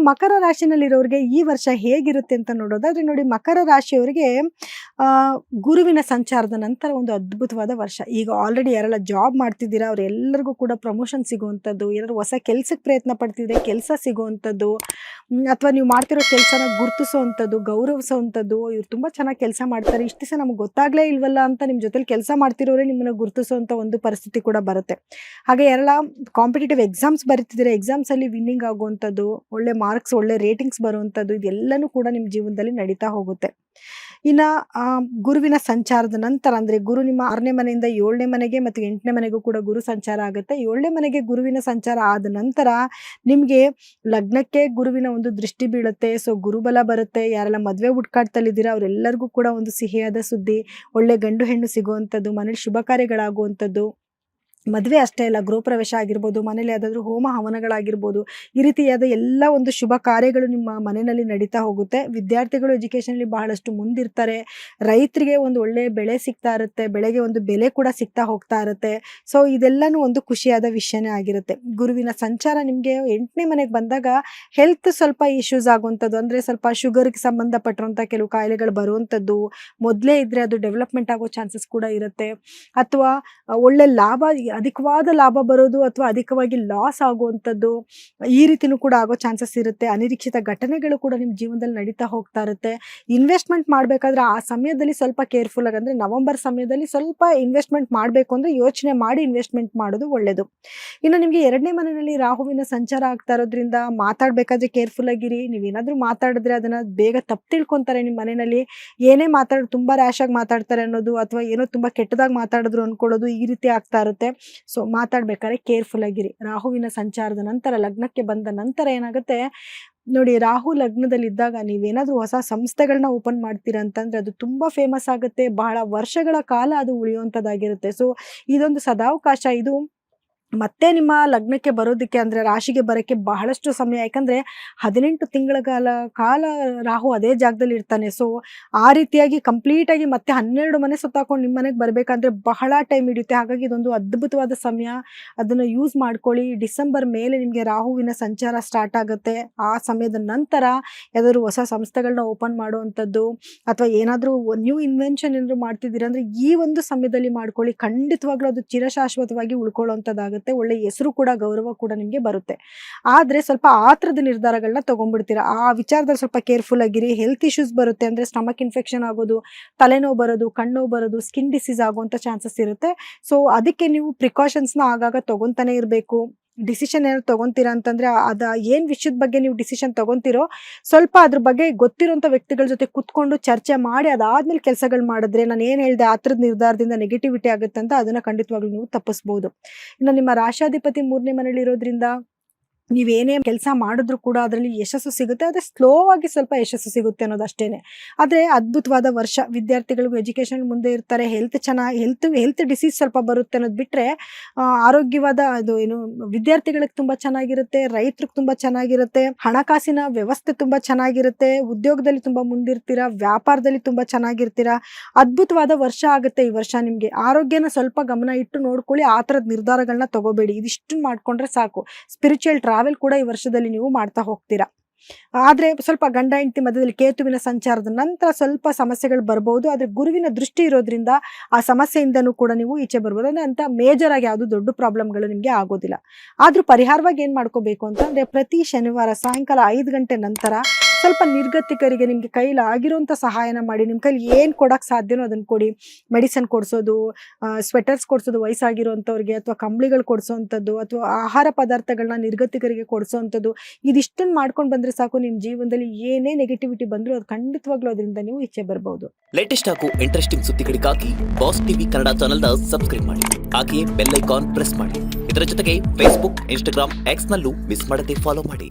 ಮಕರ ರಾಶಿನಲ್ಲಿರೋರಿಗೆ ಈ ವರ್ಷ ಹೇಗಿರುತ್ತೆ ಅಂತ ನೋಡೋದಾದ್ರೆ ನೋಡಿ, ಮಕರ ರಾಶಿಯವರಿಗೆ ಗುರುವಿನ ಸಂಚಾರದ ನಂತರ ಒಂದು ಅದ್ಭುತವಾದ ವರ್ಷ. ಈಗ ಆಲ್ರೆಡಿ ಯಾರೆಲ್ಲ ಜಾಬ್ ಮಾಡ್ತಿದ್ದೀರಾ ಅವರೆಲ್ಲರಿಗೂ ಕೂಡ ಪ್ರಮೋಷನ್ ಸಿಗುವಂಥದ್ದು, ಏನಾದ್ರು ಹೊಸ ಕೆಲಸಕ್ಕೆ ಪ್ರಯತ್ನ ಪಡ್ತಿದ್ರೆ ಕೆಲಸ ಸಿಗುವಂಥದ್ದು, ಅಥವಾ ನೀವು ಮಾಡ್ತಿರೋ ಕೆಲಸನ ಗುರುತಿಸುವಂಥದ್ದು, ಗೌರವಿಸುವಂಥದ್ದು. ಇವ್ರು ತುಂಬ ಚೆನ್ನಾಗಿ ಕೆಲಸ ಮಾಡ್ತಾರೆ, ಇಷ್ಟು ದಿವಸ ನಮ್ಗೆ ಗೊತ್ತಾಗಲೇ ಇಲ್ವಲ್ಲ ಅಂತ ನಿಮ್ಮ ಜೊತೆಲಿ ಕೆಲಸ ಮಾಡ್ತಿರೋರೇ ನಿಮ್ಮನ್ನು ಗುರುತಿಸುವಂಥ ಒಂದು ಪರಿಸ್ಥಿತಿ ಕೂಡ ಬರುತ್ತೆ. ಹಾಗೆ ಯಾರೆಲ್ಲ ಕಾಂಪಿಟೇಟಿವ್ ಎಕ್ಸಾಮ್ಸ್ ಬರೀತಿದ್ರೆ ಎಕ್ಸಾಮ್ಸಲ್ಲಿ ವಿನ್ನಿಂಗ್ ಆಗುವಂಥದ್ದು, ಒಳ್ಳೆ ಮಾರ್ಕ್ಸ್, ಒಳ್ಳೆ ರೇಟಿಂಗ್ಸ್ ಬರುವಂಥದ್ದು, ಇದೆಲ್ಲನೂ ಕೂಡ ನಿಮ್ಮ ಜೀವನದಲ್ಲಿ ನಡೀತಾ ಹೋಗುತ್ತೆ. ಇನ್ನು ಗುರುವಿನ ಸಂಚಾರದ ನಂತರ ಅಂದರೆ ಗುರು ನಿಮ್ಮ 6ನೇ ಮನೆಯಿಂದ 7ನೇ ಮನೆಗೆ ಮತ್ತು 8ನೇ ಮನೆಗೂ ಕೂಡ ಗುರು ಸಂಚಾರ ಆಗುತ್ತೆ. 7ನೇ ಮನೆಗೆ ಗುರುವಿನ ಸಂಚಾರ ಆದ ನಂತರ ನಿಮಗೆ ಲಗ್ನಕ್ಕೆ ಗುರುವಿನ ಒಂದು ದೃಷ್ಟಿ ಬೀಳುತ್ತೆ. ಸೊ ಗುರುಬಲ ಬರುತ್ತೆ. ಯಾರೆಲ್ಲ ಮದುವೆ ಹುಡ್ಕಾಡ್ತಲ್ಲಿದ್ದೀರಾ ಅವರೆಲ್ಲರಿಗೂ ಕೂಡ ಒಂದು ಸಿಹಿಯಾದ ಸುದ್ದಿ, ಒಳ್ಳೆ ಗಂಡು ಹೆಣ್ಣು ಸಿಗುವಂಥದ್ದು, ಮನೇಲಿ ಶುಭ ಕಾರ್ಯಗಳಾಗುವಂಥದ್ದು. ಮದುವೆ ಅಷ್ಟೇ ಅಲ್ಲ, ಗೃಹ ಪ್ರವೇಶ ಆಗಿರ್ಬೋದು, ಮನೇಲಿ ಯಾವುದಾದ್ರೂ ಹೋಮ ಹವನಗಳಾಗಿರ್ಬೋದು, ಈ ರೀತಿಯಾದ ಎಲ್ಲ ಒಂದು ಶುಭ ಕಾರ್ಯಗಳು ನಿಮ್ಮ ಮನೆಯಲ್ಲಿ ನಡೀತಾ ಹೋಗುತ್ತೆ. ವಿದ್ಯಾರ್ಥಿಗಳು ಎಜುಕೇಷನಲ್ಲಿ ಬಹಳಷ್ಟು ಮುಂದಿರ್ತಾರೆ. ರೈತರಿಗೆ ಒಂದು ಒಳ್ಳೆ ಬೆಳೆ ಸಿಗ್ತಾ ಇರುತ್ತೆ, ಬೆಳೆಗೆ ಒಂದು ಬೆಲೆ ಕೂಡ ಸಿಗ್ತಾ ಹೋಗ್ತಾ ಇರುತ್ತೆ. ಸೊ ಇದೆಲ್ಲನೂ ಒಂದು ಖುಷಿಯಾದ ವಿಷಯನೇ ಆಗಿರುತ್ತೆ. ಗುರುವಿನ ಸಂಚಾರ ನಿಮಗೆ 8ನೇ ಮನೆಗೆ ಬಂದಾಗ ಹೆಲ್ತ್ ಸ್ವಲ್ಪ ಇಶ್ಯೂಸ್ ಆಗುವಂಥದ್ದು, ಅಂದರೆ ಸ್ವಲ್ಪ ಶುಗರ್ಗೆ ಸಂಬಂಧಪಟ್ಟಿರುವಂಥ ಕೆಲವು ಕಾಯಿಲೆಗಳು ಬರುವಂಥದ್ದು, ಮೊದಲೇ ಇದ್ದರೆ ಅದು ಡೆವಲಪ್ಮೆಂಟ್ ಆಗೋ ಚಾನ್ಸಸ್ ಕೂಡ ಇರುತ್ತೆ. ಅಥವಾ ಒಳ್ಳೆ ಅಧಿಕವಾದ ಲಾಭ ಬರೋದು ಅಥವಾ ಅಧಿಕವಾಗಿ ಲಾಸ್ ಆಗುವಂಥದ್ದು, ಈ ರೀತಿನೂ ಕೂಡ ಆಗೋ ಚಾನ್ಸಸ್ ಇರುತ್ತೆ. ಅನಿರೀಕ್ಷಿತ ಘಟನೆಗಳು ಕೂಡ ನಿಮ್ಮ ಜೀವನದಲ್ಲಿ ನಡೀತಾ ಹೋಗ್ತಾ ಇರುತ್ತೆ. ಇನ್ವೆಸ್ಟ್ಮೆಂಟ್ ಮಾಡಬೇಕಾದ್ರೆ ಆ ಸಮಯದಲ್ಲಿ ಸ್ವಲ್ಪ ಕೇರ್ಫುಲ್ ಆಗಿ, ಅಂದರೆ ನವೆಂಬರ್ ಸಮಯದಲ್ಲಿ ಸ್ವಲ್ಪ ಇನ್ವೆಸ್ಟ್ಮೆಂಟ್ ಮಾಡಬೇಕು ಅಂದರೆ ಯೋಚನೆ ಮಾಡಿ ಇನ್ವೆಸ್ಟ್ಮೆಂಟ್ ಮಾಡೋದು ಒಳ್ಳೆಯದು. ಇನ್ನು ನಿಮಗೆ 2ನೇ ಮನೆಯಲ್ಲಿ ರಾಹುವಿನ ಸಂಚಾರ ಆಗ್ತಾ ಇರೋದ್ರಿಂದ ಮಾತಾಡಬೇಕಾದ್ರೆ ಕೇರ್ಫುಲ್ ಆಗಿರಿ. ನೀವೇನಾದರೂ ಮಾತಾಡಿದ್ರೆ ಅದನ್ನು ಬೇಗ ತಪ್ಪು ತಿಳ್ಕೊತಾರೆ ನಿಮ್ಮ ಮನೆಯಲ್ಲಿ. ಏನೇ ತುಂಬ ರ್ಯಾಶ್ ಆಗಿ ಮಾತಾಡ್ತಾರೆ ಅನ್ನೋದು, ಅಥವಾ ಏನೋ ತುಂಬ ಕೆಟ್ಟದಾಗಿ ಮಾತಾಡಿದ್ರು ಅಂದ್ಕೊಳ್ಳೋದು, ಈ ರೀತಿ ಆಗ್ತಾ ಇರುತ್ತೆ. ಸೊ ಮಾತಾಡ್ಬೇಕಾದ್ರೆ ಕೇರ್ಫುಲ್ ಆಗಿರಿ. ರಾಹುವಿನ ಸಂಚಾರದ ನಂತರ ಲಗ್ನಕ್ಕೆ ಬಂದ ನಂತರ ಏನಾಗುತ್ತೆ ನೋಡಿ, ರಾಹು ಲಗ್ನದಲ್ಲಿದ್ದಾಗ ನೀವೇನಾದರೂ ಹೊಸ ಸಂಸ್ಥೆಗಳನ್ನ ಓಪನ್ ಮಾಡ್ತೀರಾ ಅಂತಂದರೆ ಅದು ತುಂಬ ಫೇಮಸ್ ಆಗುತ್ತೆ. ಬಹಳ ವರ್ಷಗಳ ಕಾಲ ಅದು ಉಳಿಯುವಂಥದ್ದಾಗಿರುತ್ತೆ. ಸೊ ಇದೊಂದು ಸದಾವಕಾಶ. ಇದು ಮತ್ತೆ ನಿಮ್ಮ ಲಗ್ನಕ್ಕೆ ಬರೋದಕ್ಕೆ, ಅಂದರೆ ರಾಶಿಗೆ ಬರೋಕ್ಕೆ ಬಹಳಷ್ಟು ಸಮಯ. ಯಾಕಂದರೆ 18 ತಿಂಗಳ ಕಾಲ ರಾಹು ಅದೇ ಜಾಗದಲ್ಲಿ ಇರ್ತಾನೆ. ಸೊ ಆ ರೀತಿಯಾಗಿ ಕಂಪ್ಲೀಟಾಗಿ ಮತ್ತೆ 12 ಮನೆ ಸುತ್ತಾಕೊಂಡು ನಿಮ್ಮ ಮನೆಗೆ ಬರಬೇಕಂದ್ರೆ ಬಹಳ ಟೈಮ್ ಹಿಡಿಯುತ್ತೆ. ಹಾಗಾಗಿ ಇದೊಂದು ಅದ್ಭುತವಾದ ಸಮಯ, ಅದನ್ನು ಯೂಸ್ ಮಾಡ್ಕೊಳ್ಳಿ. ಡಿಸೆಂಬರ್ ಮೇಲೆ ನಿಮಗೆ ರಾಹುವಿನ ಸಂಚಾರ ಸ್ಟಾರ್ಟ್ ಆಗುತ್ತೆ. ಆ ಸಮಯದ ನಂತರ ಯಾವ್ದಾದ್ರು ಹೊಸ ಸಂಸ್ಥೆಗಳನ್ನ ಓಪನ್ ಮಾಡುವಂಥದ್ದು, ಅಥವಾ ಏನಾದರೂ ನ್ಯೂ ಇನ್ವೆನ್ಷನ್ ಏನಾದರೂ ಮಾಡ್ತಿದ್ದೀರಾ ಅಂದರೆ ಈ ಒಂದು ಸಮಯದಲ್ಲಿ ಮಾಡ್ಕೊಳ್ಳಿ. ಖಂಡಿತವಾಗ್ಲೂ ಅದು ಚಿರಶಾಶ್ವತವಾಗಿ ಉಳ್ಕೊಳ್ಳೋವಂಥದ್ದಾಗುತ್ತೆ. ಒಳ್ಳೆ ಹೆಸರು ಕೂಡ, ಗೌರವ ಕೂಡ ನಿಮಗೆ ಬರುತ್ತೆ. ಆದರೆ ಸ್ವಲ್ಪ ಆತರದ ನಿರ್ಧಾರಗಳನ್ನ ತಗೊಂಡ್ಬಿಡ್ತೀರಾ. ಆ ವಿಚಾರದಲ್ಲಿ ಸ್ವಲ್ಪ ಕೇರ್ಫುಲ್ ಆಗಿರಿ. ಹೆಲ್ತ್ ಇಶ್ಯೂಸ್ ಬರುತ್ತೆ, ಅಂದರೆ ಸ್ಟಮಕ್ ಇನ್ಫೆಕ್ಷನ್ ಆಗೋದು, ತಲೆನೋವು ಬರೋದು, ಕಣ್ಣು ಬರೋದು, ಸ್ಕಿನ್ ಡಿಸೀಸ್ ಆಗುವಂಥ ಚಾನ್ಸಸ್ ಇರುತ್ತೆ. ಸೊ ಅದಕ್ಕೆ ನೀವು ಪ್ರಿಕಾಷನ್ಸ್ನ ಆಗಾಗ ತಗೊತಾನೆ ಇರಬೇಕು. ಡಿಸಿಷನ್ ಏನಾದ್ರು ತೊಗೊತೀರಾ ಅಂತಂದರೆ ಅದು ಏನು ವಿಷಯದ ಬಗ್ಗೆ ನೀವು ಡಿಸಿಷನ್ ತೊಗೊತೀರೋ ಸ್ವಲ್ಪ ಅದ್ರ ಬಗ್ಗೆ ಗೊತ್ತಿರೋಂಥ ವ್ಯಕ್ತಿಗಳ ಜೊತೆ ಕೂತ್ಕೊಂಡು ಚರ್ಚೆ ಮಾಡಿ ಅದಾದಮೇಲೆ ಕೆಲಸಗಳು ಮಾಡಿದ್ರೆ, ನಾನು ಏನು ಹೇಳಿದೆ ಆ ಥರದ ನಿರ್ಧಾರದಿಂದ ನೆಗೆಟಿವಿಟಿ ಆಗುತ್ತೆ ಅಂತ, ಅದನ್ನು ಖಂಡಿತವಾಗ್ಲೂ ನೀವು ತಪ್ಪಿಸ್ಬೋದು. ಇನ್ನು ನಿಮ್ಮ ರಾಶಾಧಿಪತಿ 3ನೇ ಮನೇಲಿ ಇರೋದ್ರಿಂದ ನೀವೇನೇ ಕೆಲಸ ಮಾಡಿದ್ರು ಕೂಡ ಅದರಲ್ಲಿ ಯಶಸ್ಸು ಸಿಗುತ್ತೆ. ಆದರೆ ಸ್ಲೋ ಆಗಿ ಸ್ವಲ್ಪ ಯಶಸ್ಸು ಸಿಗುತ್ತೆ ಅನ್ನೋದಷ್ಟೇ. ಆದರೆ ಅದ್ಭುತವಾದ ವರ್ಷ. ವಿದ್ಯಾರ್ಥಿಗಳಿಗೂ ಎಜುಕೇಷನ್ ಮುಂದೆ ಇರ್ತಾರೆ. ಹೆಲ್ತ್ ಡಿಸೀಸ್ ಸ್ವಲ್ಪ ಬರುತ್ತೆ ಅನ್ನೋದು ಬಿಟ್ಟರೆ ಆರೋಗ್ಯವಾದ ಅದು ಏನು ವಿದ್ಯಾರ್ಥಿಗಳಿಗೆ ತುಂಬ ಚೆನ್ನಾಗಿರುತ್ತೆ, ರೈತರಿಗೆ ತುಂಬ ಚೆನ್ನಾಗಿರುತ್ತೆ, ಹಣಕಾಸಿನ ವ್ಯವಸ್ಥೆ ತುಂಬ ಚೆನ್ನಾಗಿರುತ್ತೆ, ಉದ್ಯೋಗದಲ್ಲಿ ತುಂಬ ಮುಂದಿರ್ತೀರಾ, ವ್ಯಾಪಾರದಲ್ಲಿ ತುಂಬ ಚೆನ್ನಾಗಿರ್ತೀರಾ. ಅದ್ಭುತವಾದ ವರ್ಷ ಆಗುತ್ತೆ ಈ ವರ್ಷ ನಿಮಗೆ. ಆರೋಗ್ಯನ ಸ್ವಲ್ಪ ಗಮನ ಇಟ್ಟು ನೋಡ್ಕೊಳ್ಳಿ. ಆ ಥರದ ನಿರ್ಧಾರಗಳನ್ನ ತಗೋಬೇಡಿ. ಇದಿಷ್ಟು ಮಾಡ್ಕೊಂಡ್ರೆ ಸಾಕು. ಸ್ಪಿರಿಚುವಲ್ ಟ್ರಾವೆಲ್ ಕೂಡ ಈ ವರ್ಷದಲ್ಲಿ ನೀವು ಮಾಡ್ತಾ ಹೋಗ್ತೀರಾ. ಆದರೆ ಸ್ವಲ್ಪ ಗಂಡ ಹೆಂಡತಿ ಮಧ್ಯದಲ್ಲಿ ಕೇತುವಿನ ಸಂಚಾರದ ನಂತರ ಸ್ವಲ್ಪ ಸಮಸ್ಯೆಗಳು ಬರ್ಬೋದು. ಆದರೆ ಗುರುವಿನ ದೃಷ್ಟಿ ಇರೋದ್ರಿಂದ ಆ ಸಮಸ್ಯೆಯಿಂದನೂ ಕೂಡ ನೀವು ಈಚೆ ಬರ್ಬೋದು. ಅಂದರೆ ಅಂತ ಮೇಜರ್ ಆಗಿ ಯಾವುದು ದೊಡ್ಡ ಪ್ರಾಬ್ಲಮ್ಗಳು ನಿಮಗೆ ಆಗೋದಿಲ್ಲ. ಆದರೂ ಪರಿಹಾರವಾಗಿ ಏನು ಮಾಡ್ಕೋಬೇಕು ಅಂತಂದರೆ, ಪ್ರತಿ ಶನಿವಾರ ಸಾಯಂಕಾಲ 5 ಗಂಟೆ ನಂತರ ಸ್ವಲ್ಪ ನಿರ್ಗತಿಕರಿಗೆ ನಿಮಗೆ ಕೈಲಿ ಆಗಿರೋಂಥ ಸಹಾಯನ ಮಾಡಿ. ನಿಮ್ಮ ಕೈಲಿ ಏನು ಕೊಡೋಕ್ಕೆ ಸಾಧ್ಯನೋ ಅದನ್ನು ಕೊಡಿ. ಮೆಡಿಸಿನ್ ಕೊಡಿಸೋದು, ಸ್ವೆಟರ್ಸ್ ಕೊಡಿಸೋದು ವಯಸ್ಸಾಗಿರೋಂಥವ್ರಿಗೆ, ಅಥವಾ ಕಂಬಳಿಗಳು ಕೊಡಿಸೋವಂಥದ್ದು, ಅಥವಾ ಆಹಾರ ಪದಾರ್ಥಗಳನ್ನ ನಿರ್ಗತಿಕರಿಗೆ ಕೊಡಿಸೋವಂಥದ್ದು, ಇದಿಷ್ಟನ್ನು ಮಾಡ್ಕೊಂಡು ಬಂದರೆ ಸಾಕು. ನಿಮ್ಮ ಜೀವನದಲ್ಲಿ ಏನೇ ನೆಗೆಟಿವಿಟಿ ಬಂದರೂ ಅದು ಖಂಡಿತವಾಗ್ಲೂ ಅದರಿಂದ ನೀವು ಈಚೆ ಬರ್ಬೋದು. ಲೇಟೆಸ್ಟ್ ಹಾಗೂ ಇಂಟ್ರೆಸ್ಟಿಂಗ್ ಸುದ್ದಿಗಳಿಗಾಗಿ ಬಾಸ್ ಟಿವಿ ಕನ್ನಡ ಚಾನೆಲ್ನ ಸಬ್ಸ್ಕ್ರೈಬ್ ಮಾಡಿ. ಹಾಗೆಯೇ ಬೆಲ್ ಐಕಾನ್ ಪ್ರೆಸ್ ಮಾಡಿ. ಇದರ ಜೊತೆಗೆ ಫೇಸ್ಬುಕ್, ಇನ್ಸ್ಟಾಗ್ರಾಮ್, ಎಕ್ಸ್ ನಲ್ಲೂ ಮಿಸ್ ಮಾಡದೆ ಫಾಲೋ ಮಾಡಿ.